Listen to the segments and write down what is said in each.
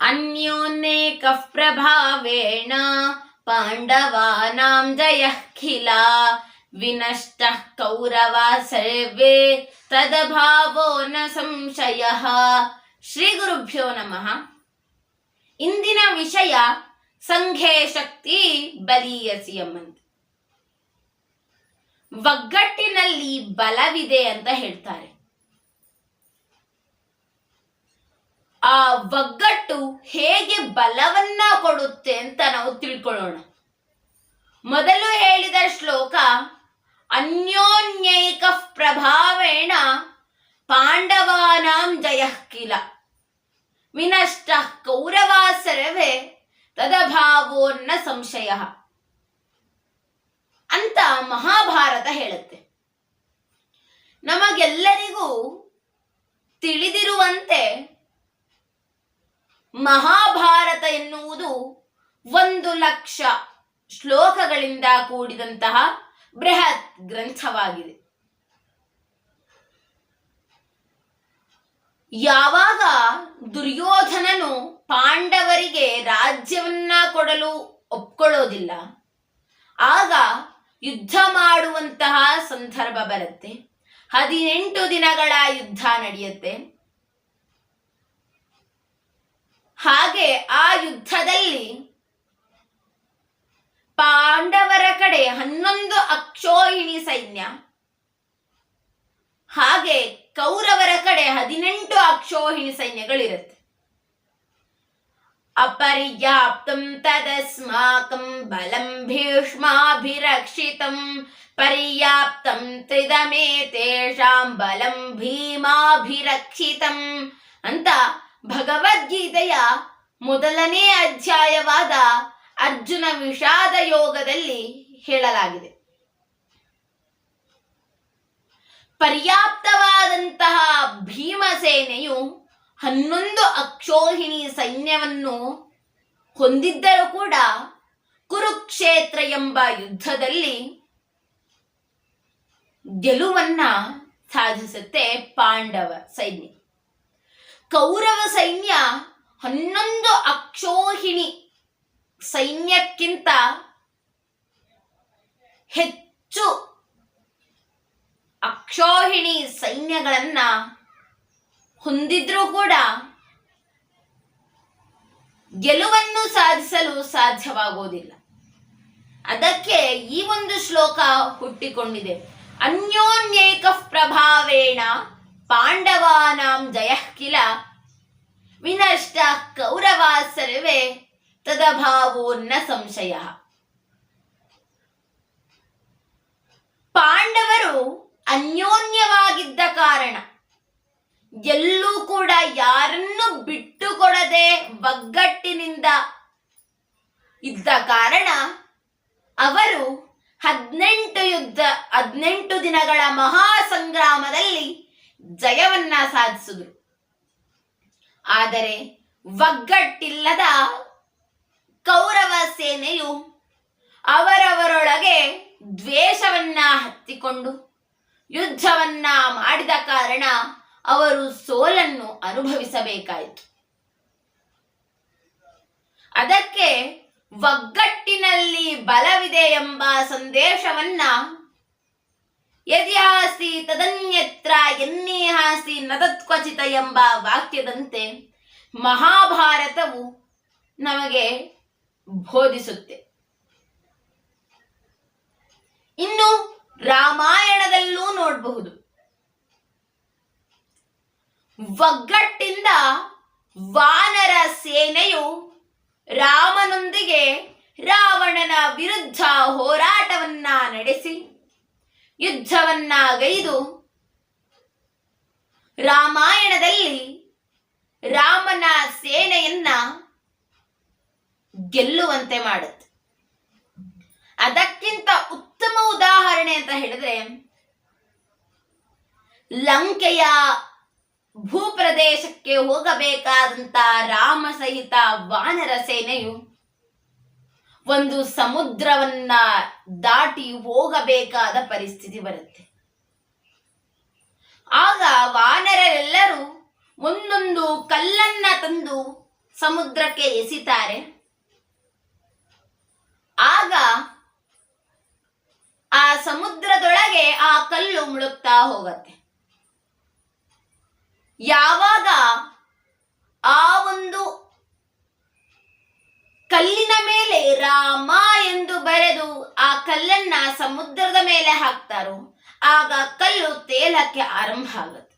ಅನ್ಯೋನ್ಯೇಕಃ ಪ್ರಭಾವೇಣ ಪಾಂಡವಾನಾಂ ಜಯಃ ಖಿಲ ವಿನಷ್ಟಃ ಕೌರವಾ ಸರ್ವೇ ತದಭಾವೋ ನ ಸಂಶಯಃ. ಶ್ರೀ ಗುರುಭ್ಯೋ ನಮಃ. ಇಂದಿನ ವಿಷಯ ಸಂಘೇ ಶಕ್ತಿ ಬಲೀಯಸಿ ಎಂಬಂತೆ. ಒಗ್ಗಟ್ಟಿನಲ್ಲಿ ಬಲವಿದೆ ಅಂತ ಹೇಳ್ತಾರೆ. ಆ ಒಗ್ಗಟ್ಟು ಹೇಗೆ ಬಲವನ್ನ ಕೊಡುತ್ತೆ ಅಂತ ನಾವು ತಿಳ್ಕೊಳ್ಳೋಣ. ಮೊದಲು ಹೇಳಿದ ಶ್ಲೋಕ ಅನ್ಯೋನ್ಯೈಕಃ ಪ್ರಭಾವೇಣ ಪಾಂಡವಾನಾಂ ಜಯಃ ಕಿಲ ವಿನಷ್ಟಃ ಕೌರವಾ ಸರ್ವೇ ತದಭಾವೋ ನ ಸಂಶಯಃ ಅಂತ ಮಹಾಭಾರತ ಹೇಳುತ್ತೆ. ನಮಗೆಲ್ಲರಿಗೂ ತಿಳಿದಿರುವಂತೆ ಮಹಾಭಾರತ ಎನ್ನುವುದು 1,00,000 ಶ್ಲೋಕಗಳಿಂದ ಕೂಡಿದಂತಹ ಬೃಹತ್ ಗ್ರಂಥವಾಗಿದೆ. ಯಾವಾಗ ದುರ್ಯೋಧನನು ಪಾಂಡವರಿಗೆ ರಾಜ್ಯವನ್ನ ಕೊಡಲು ಒಪ್ಕೊಳ್ಳೋದಿಲ್ಲ, ಆಗ ಯುದ್ಧ ಮಾಡುವಂತಹ ಸಂದರ್ಭ ಬರುತ್ತೆ. 18 ದಿನಗಳ ಯುದ್ಧ ನಡೆಯುತ್ತೆ. ಹಾಗೆ ಆ ಯುದ್ಧದಲ್ಲಿ ಪಾಂಡವರ ಕಡೆ 11 ಅಕ್ಷೋಹಿಣಿ ಸೈನ್ಯ, ಹಾಗೆ ಕೌರವರ ಕಡೆ 18 ಅಕ್ಷೋಹಿಣಿ ಸೈನ್ಯಗಳಿರುತ್ತೆ. ಅಪರ್ಯಾಪ್ತಂ ತದಸ್ಮಾಕಂ ಬಲಂ ಭೀಷ್ಮಾಭಿರಕ್ಷಿತಂ ಪರ್ಯಾಪ್ತಂ ತ್ರಿದಮೇತೇಷಾಂ ಬಲಂ ಭೀಮಾಭಿರಕ್ಷಿತಂ ಅಂತ ಭಗವದ್ಗೀತೆಯ ಮೊದಲನೇ ಅಧ್ಯಾಯವಾದ ಅರ್ಜುನ ವಿಷಾದ ಯೋಗದಲ್ಲಿ ಹೇಳಲಾಗಿದೆ. ಪರ್ಯಾಪ್ತವಾದಂತಹ ಭೀಮಸೇನೆಯು 11 ಅಕ್ಷೋಹಿಣಿ ಸೈನ್ಯವನ್ನು ಹೊಂದಿದ್ದರೂ ಕೂಡ ಕುರುಕ್ಷೇತ್ರ ಎಂಬ ಯುದ್ಧದಲ್ಲಿ ಗೆಲುವನ್ನ ಸಾಧಿಸುತ್ತೆ ಪಾಂಡವ ಸೈನ್ಯ. ಕೌರವ ಸೈನ್ಯ 11 ಅಕ್ಷೋಹಿಣಿ ಸೈನ್ಯಕ್ಕಿಂತ ಹೆಚ್ಚು ಅಕ್ಷೋಹಿಣಿ ಸೈನ್ಯಗಳನ್ನ ಹೊಂದಿದ್ರೂ ಕೂಡ ಗೆಲುವನ್ನು ಸಾಧಿಸಲು ಸಾಧ್ಯವಾಗುವುದಿಲ್ಲ. ಅದಕ್ಕೆ ಈ ಒಂದು ಶ್ಲೋಕ ಹುಟ್ಟಿಕೊಂಡಿದೆ. ಅನ್ಯೋನ್ಯೈಕಃ ಪ್ರಭಾವೇಣ ಪಾಂಡವಾನಾಂ ಜಯಃ ಕಿಲ ವಿನಷ್ಟಃ ಕೌರವಾ ಸರ್ವೇ ತದಭಾವೋ ನ ಸಂಶಯಃ. ಪಾಂಡವರು ಅನ್ಯೋನ್ಯವಾಗಿದ್ದ ಕಾರಣ, ಎಲ್ಲೂ ಕೂಡ ಯಾರನ್ನು ಬಿಟ್ಟುಕೊಡದೆ ಒಗ್ಗಟ್ಟಿನಿಂದ ಇದ್ದ ಕಾರಣ ಅವರು 18 ದಿನಗಳ ಮಹಾ ಸಂಗ್ರಾಮದಲ್ಲಿ ಜಯವನ್ನ ಸಾಧಿಸಿದ್ರು. ಆದರೆ ಒಗ್ಗಟ್ಟಿಲ್ಲದ ಕೌರವ ಸೇನೆಯು ಅವರವರೊಳಗೆ ದ್ವೇಷವನ್ನ ಹತ್ತಿಕೊಂಡು ಯುದ್ಧವನ್ನ ಮಾಡಿದ ಕಾರಣ ಅವರು ಸೋಲನ್ನು ಅನುಭವಿಸಬೇಕಾಯಿತು. ಅದಕ್ಕೆ ಒಗ್ಗಟ್ಟಿನಲ್ಲಿ ಬಲವಿದೆ ಎಂಬ ಸಂದೇಶವನ್ನ ಯದಿಹಾಸಿ ತದನ್ಯತ್ರ ಎನ್ನೇಹಾಸಿ ನತತ್ಕ್ವಚಿತ ಎಂಬ ವಾಕ್ಯದಂತೆ ಮಹಾಭಾರತವು ನಮಗೆ ಬೋಧಿಸುತ್ತೆ. ಇನ್ನು ರಾಮಾಯಣದಲ್ಲೂ ನೋಡಬಹುದು. ಒಗ್ಗಟ್ಟಿಂದ ವಾನರ ಸೇನೆಯು ರಾಮನೊಂದಿಗೆ ರಾವಣನ ವಿರುದ್ಧ ಹೋರಾಟವನ್ನ ನಡೆಸಿ ಯುದ್ಧವನ್ನ ಗೈದು ರಾಮಾಯಣದಲ್ಲಿ ರಾಮನ ಸೇನೆಯನ್ನ ಗೆಲ್ಲುವಂತೆ ಮಾಡುತ್ತೆ. ಅದಕ್ಕಿಂತ ಉತ್ತಮ ಉದಾಹರಣೆ ಅಂತ ಹೇಳಿದ್ರೆ, ಲಂಕೆಯ ಭೂಪ್ರದೇಶಕ್ಕೆ ಹೋಗಬೇಕಾದಂತ ರಾಮ ಸಹಿತ ವಾನರ ಸೇನೆಯು ಒಂದು ಸಮುದ್ರವನ್ನ ದಾಟಿ ಹೋಗಬೇಕಾದ ಪರಿಸ್ಥಿತಿ ಬರುತ್ತೆ. ಆಗ ವಾನರರೆಲ್ಲರೂ ಒಂದೊಂದು ಕಲ್ಲನ್ನ ತಂದು ಸಮುದ್ರಕ್ಕೆ ಎಸಿತಾರೆ. ಆಗ ಆ ಸಮುದ್ರದೊಳಗೆ ಆ ಕಲ್ಲು ಮುಳುಗ್ತಾ ಹೋಗತ್ತೆ. ಯಾವಾಗ ಆ ಒಂದು ಕಲ್ಲಿನ ಮೇಲೆ ರಾಮ ಎಂದು ಬರೆದು ಆ ಕಲ್ಲನ್ನ ಸಮುದ್ರದ ಮೇಲೆ ಹಾಕ್ತಾರೋ ಆಗ ಕಲ್ಲು ತೇಲಕ್ಕೆ ಆರಂಭ ಆಗುತ್ತೆ.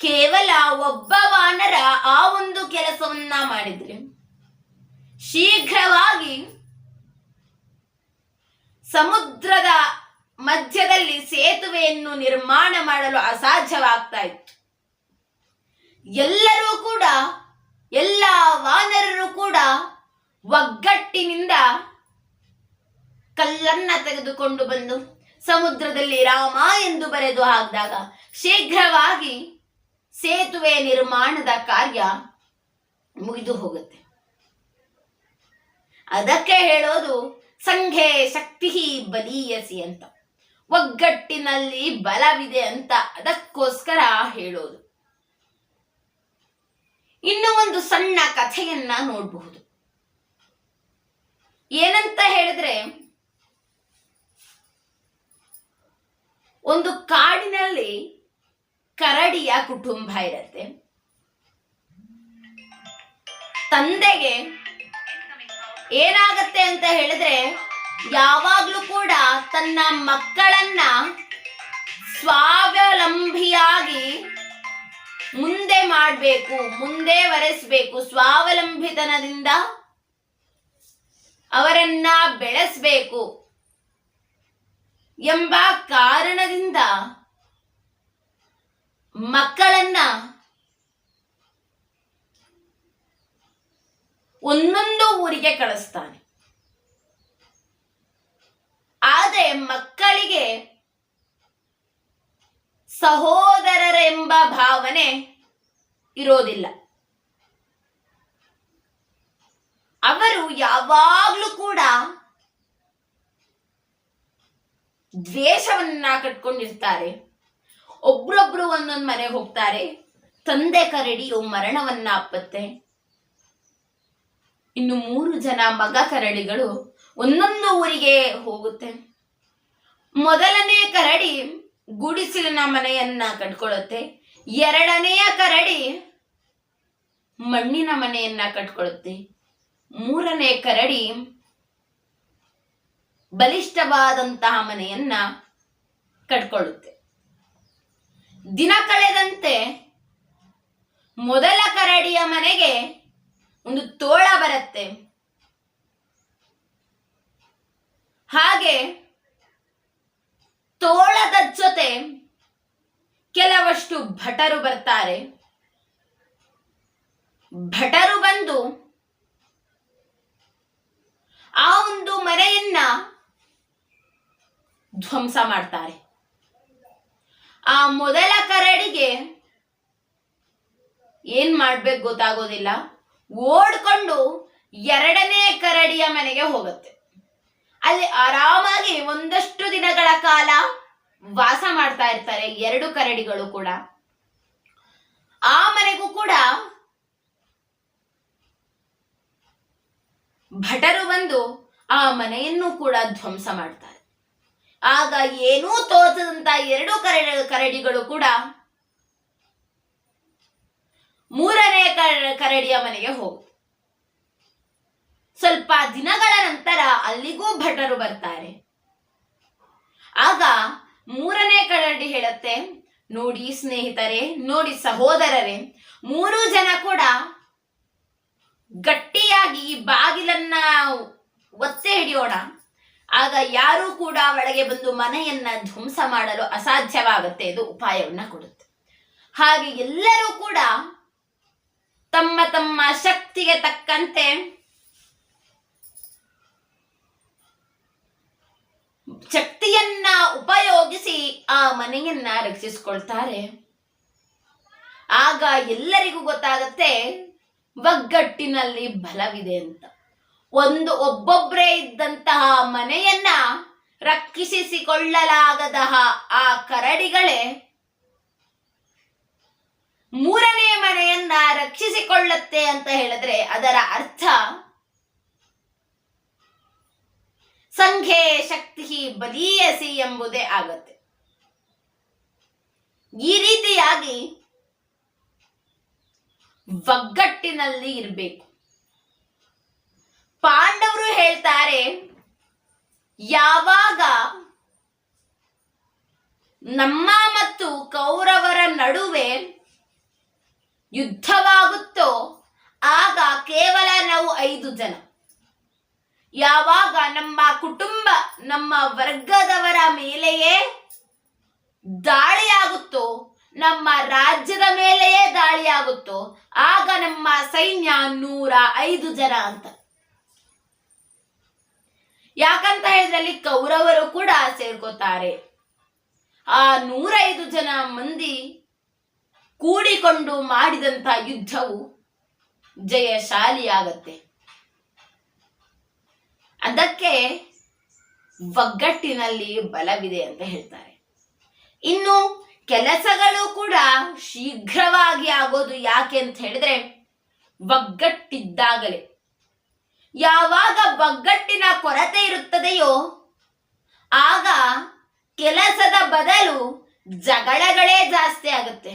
ಕೇವಲ ಒಬ್ಬ ವಾನರ ಆ ಒಂದು ಕೆಲಸವನ್ನ ಮಾಡಿದ್ರೆ ಶೀಘ್ರವಾಗಿ ಸಮುದ್ರದ ಮಧ್ಯದಲ್ಲಿ ಸೇತುವೆಯನ್ನು ನಿರ್ಮಾಣ ಮಾಡಲು ಅಸಾಧ್ಯವಾಗ್ತಾ ಇತ್ತು. ಎಲ್ಲರೂ ಕೂಡ, ಎಲ್ಲ ವಾನರರು ಕೂಡ ಒಗ್ಗಟ್ಟಿನಿಂದ ಕಲ್ಲನ್ನ ತೆಗೆದುಕೊಂಡು ಬಂದು ಸಮುದ್ರದಲ್ಲಿ ರಾಮ ಎಂದು ಬರೆದು ಹಾಕಿದಾಗ ಶೀಘ್ರವಾಗಿ ಸೇತುವೆ ನಿರ್ಮಾಣದ ಕಾರ್ಯ ಮುಗಿದು ಹೋಗುತ್ತೆ. ಅದಕ್ಕೆ ಹೇಳೋದು ಸಂಘೆ ಶಕ್ತಿ ಬಲೀಯಸಿ ಅಂತ, ಒಗ್ಗಟ್ಟಿನಲ್ಲಿ ಬಲವಿದೆ ಅಂತ ಅದಕ್ಕೋಸ್ಕರ ಹೇಳೋದು. ಇನ್ನು ಒಂದು ಸಣ್ಣ ಕಥೆಯನ್ನ ನೋಡಬಹುದು. ಏನಂತ ಹೇಳಿದ್ರೆ, ಒಂದು ಕಾಡಿನಲ್ಲಿ ಕರಡಿಯ ಕುಟುಂಬ ಇರತ್ತೆ. ತಂದೆಗೆ ಏನಾಗತ್ತೆ ಅಂತ ಹೇಳಿದ್ರೆ, ಯಾವಾಗ್ಲೂ ಕೂಡ ತನ್ನ ಮಕ್ಕಳನ್ನ ಸ್ವಾವಲಂಬಿಯಾಗಿ ಮುಂದೆ ಮಾಡಬೇಕು, ಮುಂದೆ ವರೆಸಬೇಕು, ಸ್ವಾವಲಂಬಿತನದಿಂದ ಅವರನ್ನ ಬೆಳೆಸಬೇಕು ಎಂಬ ಕಾರಣದಿಂದ ಮಕ್ಕಳನ್ನ ಒಂದೊಂದು ಊರಿಗೆ ಕಳಿಸ್ತಾನೆ. ಆದರೆ ಮಕ್ಕಳಿಗೆ ಸಹೋದರರೆಂಬ ಭಾವನೆ ಇರೋದಿಲ್ಲ. ಅವರು ಯಾವಾಗ್ಲೂ ಕೂಡ ದ್ವೇಷವನ್ನ ಕಟ್ಕೊಂಡಿರ್ತಾರೆ. ಒಬ್ರೊಬ್ರು ಒಂದೊಂದು ಮನೆಗೆ ಹೋಗ್ತಾರೆ. ತಂದೆ ಕರಡಿಯು ಮರಣವನ್ನ ಅಪ್ಪತ್ತೆ. ಇನ್ನು 3 ಜನ ಮಗ ಕರಡಿಗಳು ಒಂದೊಂದು ಊರಿಗೆ ಹೋಗುತ್ತೆ. ಮೊದಲನೇ ಕರಡಿ ಗುಡಿಸಿಲಿನ ಮನೆಯನ್ನ ಕಟ್ಕೊಳ್ಳುತ್ತೆ. 2ನೆಯ ಕರಡಿ ಮಣ್ಣಿನ ಮನೆಯನ್ನ ಕಟ್ಕೊಳ್ಳುತ್ತೆ. 3ನೇ ಕರಡಿ ಬಲಿಷ್ಠವಾದಂತಹ ಮನೆಯನ್ನ ಕಟ್ಕೊಳ್ಳುತ್ತೆ. ದಿನ ಕಳೆದಂತೆ ಮೊದಲ ಕರಡಿಯ ಮನೆಗೆ ಒಂದು ತೋಳ ಬರುತ್ತೆ. ಹಾಗೆ ತೋಳದ ಜೊತೆ ಕೆಲವಷ್ಟು ಭಟರು ಬರ್ತಾರೆ. ಭಟರು ಬಂದು ಆ ಒಂದು ಮನೆಯನ್ನ ಧ್ವಂಸ ಮಾಡ್ತಾರೆ. ಆ ಮೊದಲ ಕರಡಿಗೆ ಏನ್ ಮಾಡ್ಬೇಕು ಗೊತ್ತಾಗೋದಿಲ್ಲ. ಓಡ್ಕೊಂಡು 2ನೇ ಕರಡಿಯ ಮನೆಗೆ ಹೋಗುತ್ತೆ. ಅಲ್ಲಿ ಆರಾಮಾಗಿ ಒಂದಷ್ಟು ದಿನಗಳ ಕಾಲ ವಾಸ ಮಾಡ್ತಾ ಇರ್ತಾರೆ 2 ಕರಡಿಗಳು ಕೂಡ. ಆ ಮನೆಗೂ ಕೂಡ ಭಟರು ಬಂದು ಆ ಮನೆಯನ್ನು ಕೂಡ ಧ್ವಂಸ ಮಾಡ್ತಾರೆ. ಆಗ ಏನೂ ತೋಚದಂತ 2 ಕರಡಿಗಳು ಕೂಡ 3ನೇ ಕರಡಿಯ ಮನೆಗೆ ಹೋಗು. ಸ್ವಲ್ಪ ದಿನಗಳ ನಂತರ ಅಲ್ಲಿಗೂ ಭಟರು ಬರ್ತಾರೆ. ಆಗ 3ನೇ ಕರಡಿ ಹೇಳುತ್ತೆ, ನೋಡಿ ಸ್ನೇಹಿತರೆ, ನೋಡಿ ಸಹೋದರರೇ, 3 ಜನ ಕೂಡ ಗಟ್ಟಿಯಾಗಿ ಈ ಬಾಗಿಲನ್ನ ಒತ್ತೆ ಹಿಡಿಯೋಣ. ಆಗ ಯಾರೂ ಕೂಡ ಒಳಗೆ ಬಂದು ಮನೆಯನ್ನ ಧ್ವಂಸ ಮಾಡಲು ಅಸಾಧ್ಯವಾಗುತ್ತೆ. ಇದು ಉಪಾಯವನ್ನ ಕೊಡುತ್ತೆ. ಹಾಗೆ ಎಲ್ಲರೂ ಕೂಡ ತಮ್ಮ ತಮ್ಮ ಶಕ್ತಿಗೆ ತಕ್ಕಂತೆ ಶಕ್ತಿಯನ್ನ ಉಪಯೋಗಿಸಿ ಆ ಮನೆಯನ್ನ ರಕ್ಷಿಸಿಕೊಳ್ತಾರೆ. ಆಗ ಎಲ್ಲರಿಗೂ ಗೊತ್ತಾಗತ್ತೆ ಒಗ್ಗಟ್ಟಿನಲ್ಲಿ ಬಲವಿದೆ ಅಂತ. ಒಬ್ಬೊಬ್ಬರೇ ಇದ್ದಂತಹ ಮನೆಯನ್ನ ರಕ್ಷಿಸಿಕೊಳ್ಳಲಾಗದ ಆ ಕರಡಿಗಳೇ 3ನೇ ಮನೆಯನ್ನ ತನ್ನನ್ನ ರಕ್ಷಿಸಿಕೊಳ್ಳುತ್ತೆ ಅಂತ ಹೇಳಿದ್ರೆ ಅದರ ಅರ್ಥ ಸಂಘೆ ಶಕ್ತಿ ಬಲೀಯಸಿ ಎಂಬುದೇ ಆಗತ್ತೆ. ಈ ರೀತಿಯಾಗಿ ಒಗ್ಗಟ್ಟಿನಲ್ಲಿ ಇರಬೇಕು. ಪಾಂಡವರು ಹೇಳ್ತಾರೆ, ಯಾವಾಗ ನಮ್ಮ ಮತ್ತು ಕೌರವರ ನಡುವೆ ಯುದ್ಧವಾಗುತ್ತೋ ಆಗ ಕೇವಲ ನಾವು 5 ಜನ. ಯಾವಾಗ ನಮ್ಮ ಕುಟುಂಬ ನಮ್ಮ ವರ್ಗದವರ ಮೇಲೆಯೇ ದಾಳಿಯಾಗುತ್ತೋ, ನಮ್ಮ ರಾಜ್ಯದ ಮೇಲೆಯೇ ದಾಳಿಯಾಗುತ್ತೋ ಆಗ ನಮ್ಮ ಸೈನ್ಯ 105 ಜನ ಅಂತ. ಯಾಕಂತ ಹೇಳಿದ್ರೆ ಅಲ್ಲಿ ಕೌರವರು ಕೂಡ ಸೇರ್ಕೋತಾರೆ. ಆ 105 ಜನ ಮಂದಿ ಕೂಡಿಕೊಂಡು ಮಾಡಿದಂತ ಯುದ್ಧವು ಜಯಶಾಲಿಯಾಗತ್ತೆ. ಅದಕ್ಕೆ ಒಗ್ಗಟ್ಟಿನಲ್ಲಿ ಬಲವಿದೆ ಅಂತ ಹೇಳ್ತಾರೆ. ಇನ್ನು ಕೆಲಸಗಳು ಕೂಡ ಶೀಘ್ರವಾಗಿ ಆಗೋದು ಯಾಕೆ ಅಂತ ಹೇಳಿದ್ರೆ ಒಗ್ಗಟ್ಟಿದ್ದಾಗಲೇ. ಯಾವಾಗ ಒಗ್ಗಟ್ಟಿನ ಕೊರತೆ ಇರುತ್ತದೆಯೋ ಆಗ ಕೆಲಸದ ಬದಲು ಜಗಳಗಳೇ ಜಾಸ್ತಿ ಆಗುತ್ತೆ.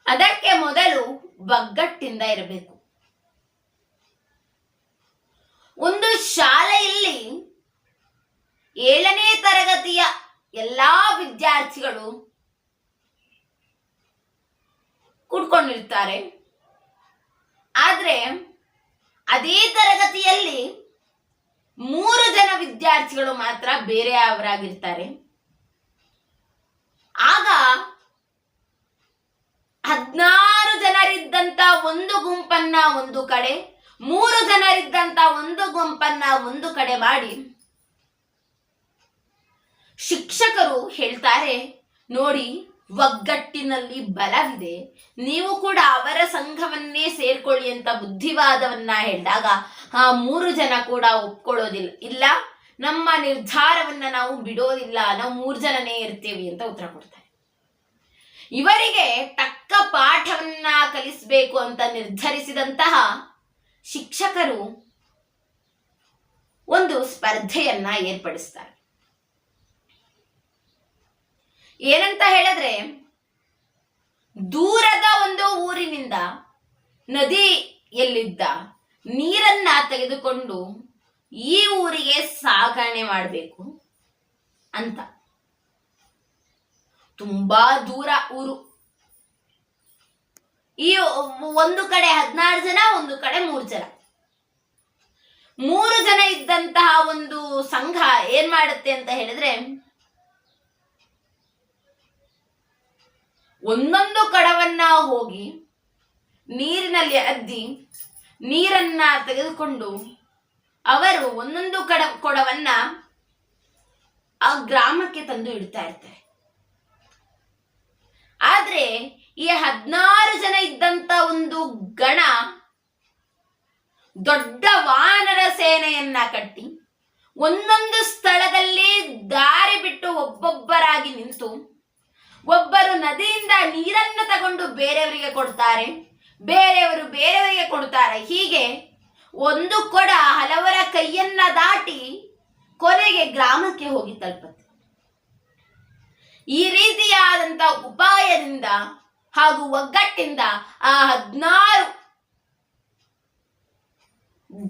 ಅದಕ್ಕೆ ಮೊದಲು ಒಗ್ಗಟ್ಟಿಂದ ಇರಬೇಕು. ಒಂದು ಶಾಲೆಯಲ್ಲಿ 7ನೇ ತರಗತಿಯ ಎಲ್ಲಾ ವಿದ್ಯಾರ್ಥಿಗಳು ಕೂಡ್ಕೊಂಡಿರ್ತಾರೆ. ಆದ್ರೆ ಅದೇ ತರಗತಿಯಲ್ಲಿ 3 ಜನ ವಿದ್ಯಾರ್ಥಿಗಳು ಮಾತ್ರ ಬೇರೆಯವರಾಗಿರ್ತಾರೆ. ಆಗ 16 ಜನರಿದ್ದಂತ ಒಂದು ಗುಂಪನ್ನ ಒಂದು ಕಡೆ, 3 ಜನರಿದ್ದಂತ ಒಂದು ಗುಂಪನ್ನ ಒಂದು ಕಡೆ ಮಾಡಿ ಶಿಕ್ಷಕರು ಹೇಳ್ತಾರೆ, ನೋಡಿ ಒಗ್ಗಟ್ಟಿನಲ್ಲಿ ಬಲವಿದೆ, ನೀವು ಕೂಡ ಅವರ ಸಂಘವನ್ನೇ ಸೇರ್ಕೊಳ್ಳಿ ಅಂತ ಬುದ್ಧಿವಾದವನ್ನ ಹೇಳಿದಾಗ ಆ 3 ಜನ ಕೂಡ ಒಪ್ಕೊಳ್ಳೋದಿಲ್ಲ. ಇಲ್ಲ, ನಮ್ಮ ನಿರ್ಧಾರವನ್ನ ನಾವು ಬಿಡೋದಿಲ್ಲ, ನಾವು 3 ಜನನೇ ಇರ್ತೀವಿ ಅಂತ ಉತ್ತರ ಕೊಡ್ತಾರೆ. ಇವರಿಗೆ ತಕ್ಕ ಪಾಠವನ್ನ ಕಲಿಸಬೇಕು ಅಂತ ನಿರ್ಧರಿಸಿದಂತಹ ಶಿಕ್ಷಕರು ಒಂದು ಸ್ಪರ್ಧೆಯನ್ನ ಏರ್ಪಡಿಸ್ತಾರೆ. ಏನಂತ ಹೇಳಿದ್ರೆ, ದೂರದ ಒಂದು ಊರಿನಿಂದ ನದಿಯಲ್ಲಿದ್ದ ನೀರನ್ನ ತೆಗೆದುಕೊಂಡು ಈ ಊರಿಗೆ ಸಾಗಣೆ ಮಾಡಬೇಕು ಅಂತ. ತುಂಬಾ ದೂರ ಊರು. ಈ ಒಂದು ಕಡೆ 16 ಜನ, ಒಂದು ಕಡೆ 3 ಜನ. 3 ಜನ ಇದ್ದಂತಹ ಒಂದು ಸಂಘ ಏನ್ ಮಾಡುತ್ತೆ ಅಂತ ಹೇಳಿದ್ರೆ, ಒಂದೊಂದು ಕಡವನ್ನ ಹೋಗಿ ನೀರಿನಲ್ಲಿ ಅದ್ದಿ ನೀರನ್ನ ತೆಗೆದುಕೊಂಡು ಅವರು ಒಂದೊಂದು ಕೊಡವನ್ನ ಆ ಗ್ರಾಮಕ್ಕೆ ತಂದು ಇಡ್ತಾ ಇರ್ತಾರೆ. ಆದ್ರೆ ಈ 16 ಜನ ಇದ್ದಂತ ಒಂದು ಗಣ ದೊಡ್ಡ ವಾನರ ಸೇನೆಯನ್ನ ಕಟ್ಟಿ ಒಂದೊಂದು ಸ್ಥಳದಲ್ಲಿ ದಾರಿ ಬಿಟ್ಟು ಒಬ್ಬೊಬ್ಬರಾಗಿ ನಿಂತು, ಒಬ್ಬರು ನದಿಯಿಂದ ನೀರನ್ನು ತಗೊಂಡು ಬೇರೆಯವರಿಗೆ ಕೊಡ್ತಾರೆ, ಬೇರೆಯವರು ಬೇರೆಯವರಿಗೆ ಕೊಡ್ತಾರೆ. ಹೀಗೆ ಒಂದು ಕೊಡ ಹಲವರ ಕೈಯನ್ನ ದಾಟಿ ಕೊನೆಗೆ ಗ್ರಾಮಕ್ಕೆ ಹೋಗಿ ತಲುಪುತ್ತೆ. ಈ ರೀತಿಯಾದಂತ ಉಪಾಯದಿಂದ ಹಾಗೂ ಒಗ್ಗಟ್ಟಿಂದ ಆ 16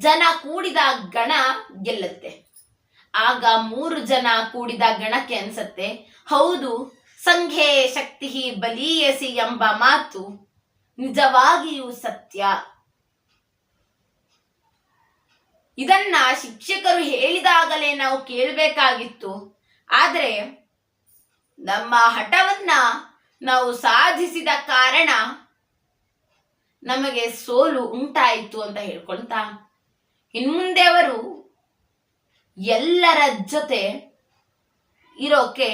ಜನ ಕೂಡಿದ ಗಣ ಗೆಲ್ಲುತ್ತೆ. ಆಗ 3 ಜನ ಕೂಡಿದ ಗಣಕ್ಕೆ ಅನ್ಸತ್ತೆ, ಹೌದು, ಸಂಘೆ ಶಕ್ತಿ ಬಲೀಯಸಿ ಎಂಬ ಮಾತು ನಿಜವಾಗಿಯೂ ಸತ್ಯ. ಇದನ್ನ ಶಿಕ್ಷಕರು ಹೇಳಿದಾಗಲೇ ನಾವು ಕೇಳಬೇಕಾಗಿತ್ತು. ಆದ್ರೆ ನಮ್ಮ ಹಠವನ್ನ ನಾವು ಸಾಧಿಸಿದ ಕಾರಣ ನಮಗೆ ಸೋಲು ಉಂಟಾಯಿತು ಅಂತ ಹೇಳ್ಕೊಳ್ತಾ ಇನ್ಮುಂದೆ ಅವರು ಎಲ್ಲರ ಜೊತೆ ಇರೋಕೆ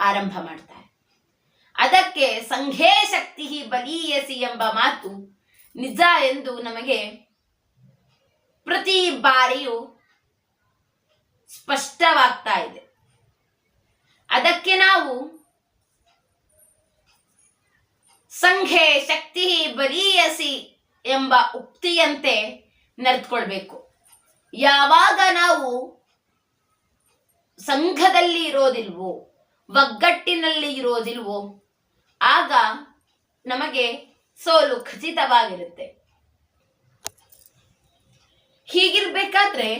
ಆರಂಭ ಮಾಡ್ತಾರೆ. ಅದಕ್ಕೆ ಸಂಘೇ ಶಕ್ತಿ ಬಲೀಯಸಿ ಎಂಬ ಮಾತು ನಿಜ ಎಂದು ನಮಗೆ ಪ್ರತಿ ಬಾರಿಯೂ ಸ್ಪಷ್ಟವಾಗ್ತಾ ಇದೆ. ಅದಕ್ಕೆ ನಾವು ಸಂಘೆ ಶಕ್ತಿ ಬಲೀಯಸಿ ಎಂಬ ಉಕ್ತಿಯಂತೆ ನಡೆದುಕೊಳ್ಬೇಕು. ಯಾವಾಗ ನಾವು ಸಂಘದಲ್ಲಿ ಇರೋದಿಲ್ವೋ, ಒಗ್ಗಟ್ಟಿನಲ್ಲಿ ಇರೋದಿಲ್ವೋ, ಆಗ ನಮಗೆ ಸೋಲು ಖಚಿತವಾಗಿರುತ್ತೆ. ಹೀಗಿರ್ಬೇಕಾದ್ರೆ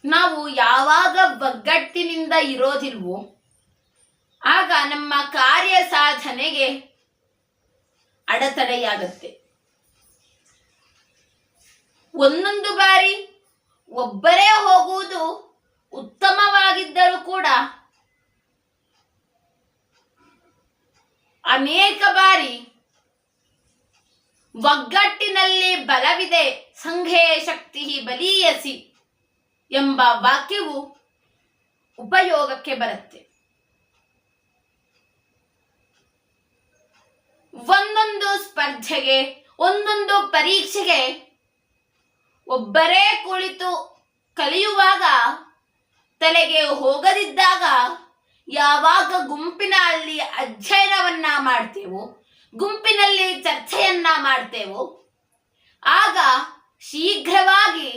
ನಾವು ಯಾವಾಗ ಒಗ್ಗಟ್ಟಿನಿಂದ ಇರೋದಿಲ್ವೋ ಆಗ ನಮ್ಮ ಕಾರ್ಯ ಸಾಧನೆಗೆ ಅಡೆತಡೆಯಾಗತ್ತೆ. ಒಂದೊಂದು ಬಾರಿ ಒಬ್ಬರೇ ಹೋಗುವುದು ಉತ್ತಮವಾಗಿದ್ದರೂ ಕೂಡ ಅನೇಕ ಬಾರಿ ಒಗ್ಗಟ್ಟಿನಲ್ಲಿ ಬಲವಿದೆ, ಸಂಘೇ ಶಕ್ತಿ ಬಲೀಯಸಿ ಎಂಬ ವಾಕ್ಯವು ಉಪಯೋಗಕ್ಕೆ ಬರುತ್ತೆ. ಒಂದೊಂದು ಸ್ಪರ್ಧೆಗೆ, ಒಂದೊಂದು ಪರೀಕ್ಷೆಗೆ ಒಬ್ಬರೇ ಕುಳಿತು ಕಲಿಯುವಾಗ ತಲೆಗೆ ಹೋಗದಿದ್ದಾಗ ಯಾವಾಗ ಗುಂಪಿನಲ್ಲಿ ಅಧ್ಯಯನವನ್ನ ಮಾಡ್ತೇವೋ, ಗುಂಪಿನಲ್ಲಿ ಚರ್ಚೆಯನ್ನ ಮಾಡ್ತೇವೋ ಆಗ ಶೀಘ್ರವಾಗಿ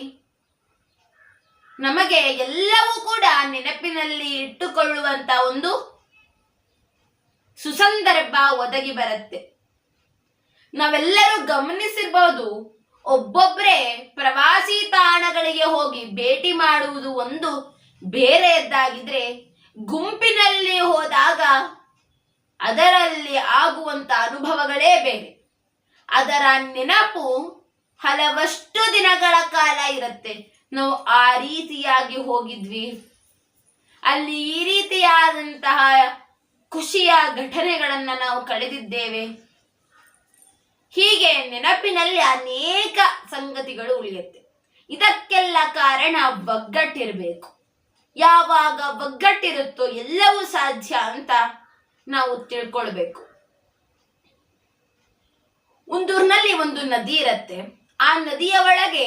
ನಮಗೆ ಎಲ್ಲವೂ ಕೂಡ ನೆನಪಿನಲ್ಲಿ ಇಟ್ಟುಕೊಳ್ಳುವಂತ ಒಂದು ಸುಸಂದರ್ಭ ಒದಗಿ ಬರುತ್ತೆ. ನಾವೆಲ್ಲರೂ ಗಮನಿಸಿರ್ಬೋದು, ಒಬ್ಬೊಬ್ಬರೇ ಪ್ರವಾಸಿ ತಾಣಗಳಿಗೆ ಹೋಗಿ ಭೇಟಿ ಮಾಡುವುದು ಒಂದು ಬೇರೆಯದ್ದಾಗಿದ್ರೆ, ಗುಂಪಿನಲ್ಲಿ ಹೋದಾಗ ಅದರಲ್ಲಿ ಆಗುವಂತ ಅನುಭವಗಳೇ ಬೇರೆ. ಅದರ ನೆನಪು ಹಲವಷ್ಟು ದಿನಗಳ ಕಾಲ ಇರುತ್ತೆ. ನಾವು ಆ ರೀತಿಯಾಗಿ ಹೋಗಿದ್ವಿ, ಅಲ್ಲಿ ಈ ರೀತಿಯಾದಂತಹ ಖುಷಿಯ ಘಟನೆಗಳನ್ನ ನಾವು ಕಳೆದಿದ್ದೇವೆ. ಹೀಗೆ ನೆನಪಿನಲ್ಲಿ ಅನೇಕ ಸಂಗತಿಗಳು ಉಳಿಯುತ್ತೆ. ಇದಕ್ಕೆಲ್ಲ ಕಾರಣ ಒಗ್ಗಟ್ಟಿರಬೇಕು. ಯಾವಾಗ ಒಗ್ಗಟ್ಟಿರುತ್ತೋ ಎಲ್ಲವೂ ಸಾಧ್ಯ ಅಂತ ನಾವು ತಿಳ್ಕೊಳ್ಬೇಕು. ಒಂದೂರಿನಲ್ಲಿ ಒಂದು ನದಿ ಇರತ್ತೆ. ಆ ನದಿಯ ಒಳಗೆ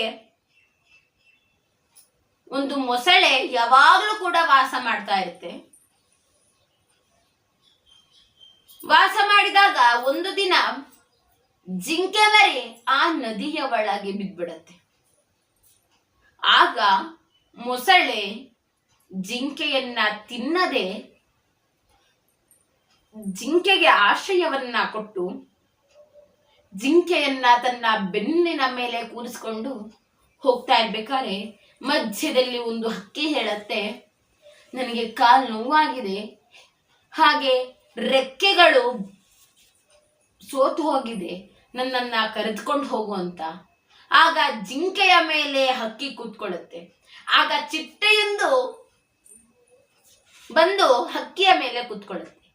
ಒಂದು ಮೊಸಳೆ ಯಾವಾಗಲೂ ಕೂಡ ವಾಸ ಮಾಡ್ತಾ ಇರುತ್ತೆ. ವಾಸ ಮಾಡಿದಾಗ ಒಂದು ದಿನ ಜಿಂಕೆ ಮರಿ ಆ ನದಿಯ ಒಳಗೆ ಬಿದ್ಬಿಡತ್ತೆ. ಆಗ ಮೊಸಳೆ ಜಿಂಕೆಯನ್ನ ತಿನ್ನದೆ ಜಿಂಕೆಗೆ ಆಶ್ರಯವನ್ನ ಕೊಟ್ಟು ಜಿಂಕೆಯನ್ನ ತನ್ನ ಬೆನ್ನಿನ ಮೇಲೆ ಕೂರಿಸ್ಕೊಂಡು ಹೋಗ್ತಾ ಇರ್ಬೇಕಾದ್ರೆ ಮಧ್ಯದಲ್ಲಿ ಒಂದು ಹಕ್ಕಿ ಹೇಳತ್ತೆ, ನನಗೆ ಕಾಲು ನೋವಾಗಿದೆ, ಹಾಗೆ ರೆಕ್ಕೆಗಳು ಸೋತು ಹೋಗಿದೆ, ನನ್ನನ್ನ ಕರೆದುಕೊಂಡು ಹೋಗು ಅಂತ. ಆಗ ಜಿಂಕೆಯ ಮೇಲೆ ಹಕ್ಕಿ ಕೂತ್ಕೊಳ್ಳುತ್ತೆ. ಆಗ ಚಿಟ್ಟೆಯೊಂದು ಬಂದು ಹಕ್ಕಿಯ ಮೇಲೆ ಕೂತ್ಕೊಳ್ಳುತ್ತೆ.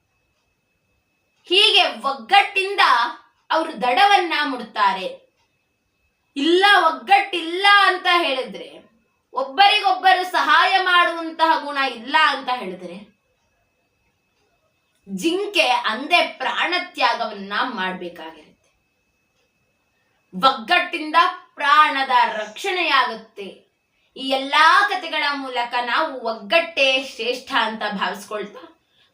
ಹೀಗೆ ಒಗ್ಗಟ್ಟಿಂದ ಅವರು ದಡವನ್ನ ಮುಡುತ್ತಾರೆ. ಇಲ್ಲ, ಒಗ್ಗಟ್ಟಿಲ್ಲ ಅಂತ ಹೇಳಿದ್ರೆ, ಒಬ್ಬರಿಗೊಬ್ಬರು ಸಹಾಯ ಮಾಡುವಂತಹ ಗುಣ ಇಲ್ಲ ಅಂತ ಹೇಳಿದ್ರೆ, ಜಿಂಕೆ ಅಂದೇ ಪ್ರಾಣತ್ಯಾಗವನ್ನ ಮಾಡಬೇಕಾಗಿರುತ್ತೆ. ಒಗ್ಗಟ್ಟಿಂದ ಪ್ರಾಣದ ರಕ್ಷಣೆಯಾಗುತ್ತೆ. ಈ ಎಲ್ಲಾ ಕಥೆಗಳ ಮೂಲಕ ನಾವು ಒಗ್ಗಟ್ಟೇ ಶ್ರೇಷ್ಠ ಅಂತ ಭಾವಿಸ್ಕೊಳ್ತಾ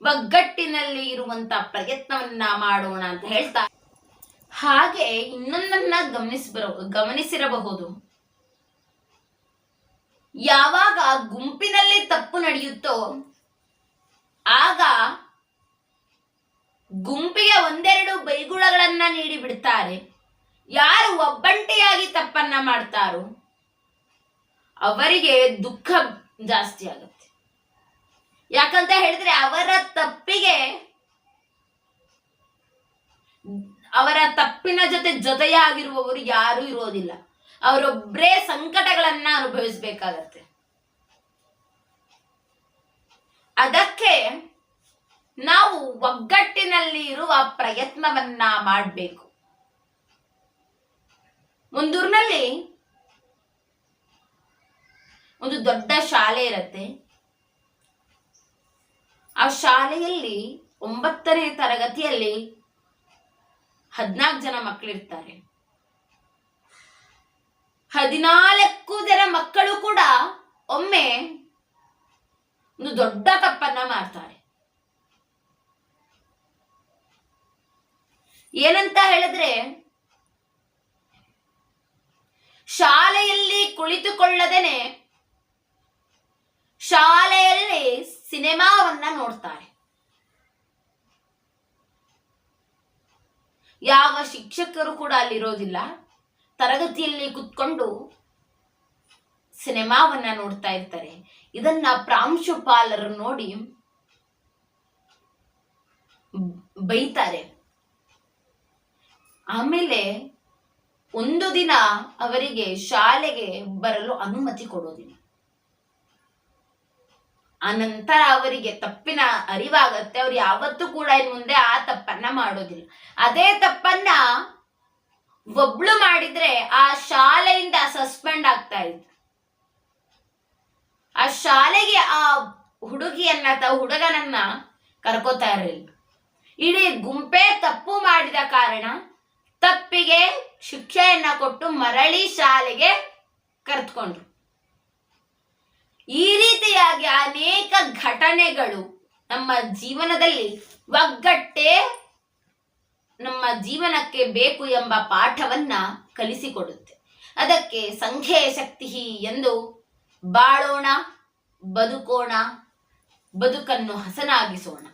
ಒಗ್ಗಟ್ಟಿನಲ್ಲಿ ಇರುವಂತ ಪ್ರಯತ್ನವನ್ನ ಮಾಡೋಣ ಅಂತ ಹೇಳ್ತಾ, ಹಾಗೆ ಇನ್ನೊಂದನ್ನ ಗಮನಿಸಿರಬಹುದು. ಯಾವಾಗ ಗುಂಪಿನಲ್ಲಿ ತಪ್ಪು ನಡೆಯುತ್ತೋ ಆಗ ಗುಂಪಿಗೆ ಒಂದೆರಡು ಬೈಗುಳಗಳನ್ನ ನೀಡಿ ಬಿಡ್ತಾರೆ. ಯಾರು ಒಬ್ಬಂಟಿಯಾಗಿ ತಪ್ಪನ್ನ ಮಾಡ್ತಾರೋ ಅವರಿಗೆ ದುಃಖ ಜಾಸ್ತಿ ಆಗುತ್ತೆ. ಯಾಕಂತ ಹೇಳಿದ್ರೆ ಅವರ ತಪ್ಪಿನ ಜೊತೆಯಾಗಿರುವವರು ಯಾರೂ ಇರೋದಿಲ್ಲ. ಅವರೊಬ್ಬರೇ ಸಂಕಟಗಳನ್ನ ಅನುಭವಿಸಬೇಕಾಗತ್ತೆ. ಅದಕ್ಕೆ ನಾವು ಒಗ್ಗಟ್ಟಿನಲ್ಲಿ ಇರುವ ಪ್ರಯತ್ನವನ್ನ ಮಾಡಬೇಕು. ಒಂದೂರಿನಲ್ಲಿ ಒಂದು ದೊಡ್ಡ ಶಾಲೆ ಇರತ್ತೆ. ಆ ಶಾಲೆಯಲ್ಲಿ 9ನೇ ತರಗತಿಯಲ್ಲಿ 14 ಜನ ಮಕ್ಕಳಿರ್ತಾರೆ. 14 ಜನ ಮಕ್ಕಳು ಕೂಡ ಒಮ್ಮೆ ಒಂದು ದೊಡ್ಡ ತಪ್ಪನ್ನ ಮಾಡ್ತಾರೆ. ಏನಂತ ಹೇಳಿದ್ರೆ, ಶಾಲೆಯಲ್ಲಿ ಕುಳಿತುಕೊಳ್ಳದೇನೆ ಶಾಲೆಯಲ್ಲಿ ಸಿನಿಮಾವನ್ನ ನೋಡ್ತಾರೆ. ಯಾವ ಶಿಕ್ಷಕರು ಕೂಡ ಅಲ್ಲಿರೋದಿಲ್ಲ, ತರಗತಿಯಲ್ಲಿ ಕುತ್ಕೊಂಡು ಸಿನಿಮಾವನ್ನ ನೋಡ್ತಾ ಇರ್ತಾರೆ. ಇದನ್ನ ಪ್ರಾಂಶುಪಾಲರು ನೋಡಿ ಬೈತಾರೆ. ಆಮೇಲೆ ಒಂದು ದಿನ ಅವರಿಗೆ ಶಾಲೆಗೆ ಬರಲು ಅನುಮತಿ ಕೊಡೋದಿಲ್ಲ. ಆನಂತರ ಅವರಿಗೆ ತಪ್ಪಿನ ಅರಿವಾಗತ್ತೆ. ಅವ್ರು ಯಾವತ್ತೂ ಕೂಡ ಇನ್ ಮುಂದೆ ಆ ತಪ್ಪನ್ನ ಮಾಡೋದಿಲ್ಲ. ಅದೇ ತಪ್ಪನ್ನ ಒಬ್ಳು ಮಾಡಿದ್ರೆ ಆ ಶಾಲೆಯಿಂದ ಸಸ್ಪೆಂಡ್ ಆಗ್ತಾ ಇತ್ತು. ಆ ಶಾಲೆಗೆ ಆ ಹುಡುಗಿಯನ್ನ ಅಥವಾ ಹುಡುಗನನ್ನ ಕರ್ಕೋತಾ ಇರಲಿಲ್ಲ. ಇಡೀ ಗುಂಪೇ ತಪ್ಪು ಮಾಡಿದ ಕಾರಣ ತಪ್ಪಿಗೆ ಶಿಕ್ಷೆಯನ್ನ ಕೊಟ್ಟು ಮರಳಿ ಶಾಲೆಗೆ ಕರೆದುಕೊಂಡ್ರು. ಈ ರೀತಿಯಾಗಿ ಅನೇಕ ಘಟನೆಗಳು ನಮ್ಮ ಜೀವನದಲ್ಲಿ ಒಗ್ಗಟ್ಟೇ ನಮ್ಮ ಜೀವನಕ್ಕೆ ಬೇಕು ಎಂಬ ಪಾಠವನ್ನ ಕಲಿಸಿಕೊಡುತ್ತೆ. ಅದಕ್ಕೆ ಸಂಘೇ ಶಕ್ತಿ ಎಂದು ಬಾಳೋಣ, ಬದುಕೋಣ, ಬದುಕನ್ನು ಹಸನಾಗಿಸೋಣ.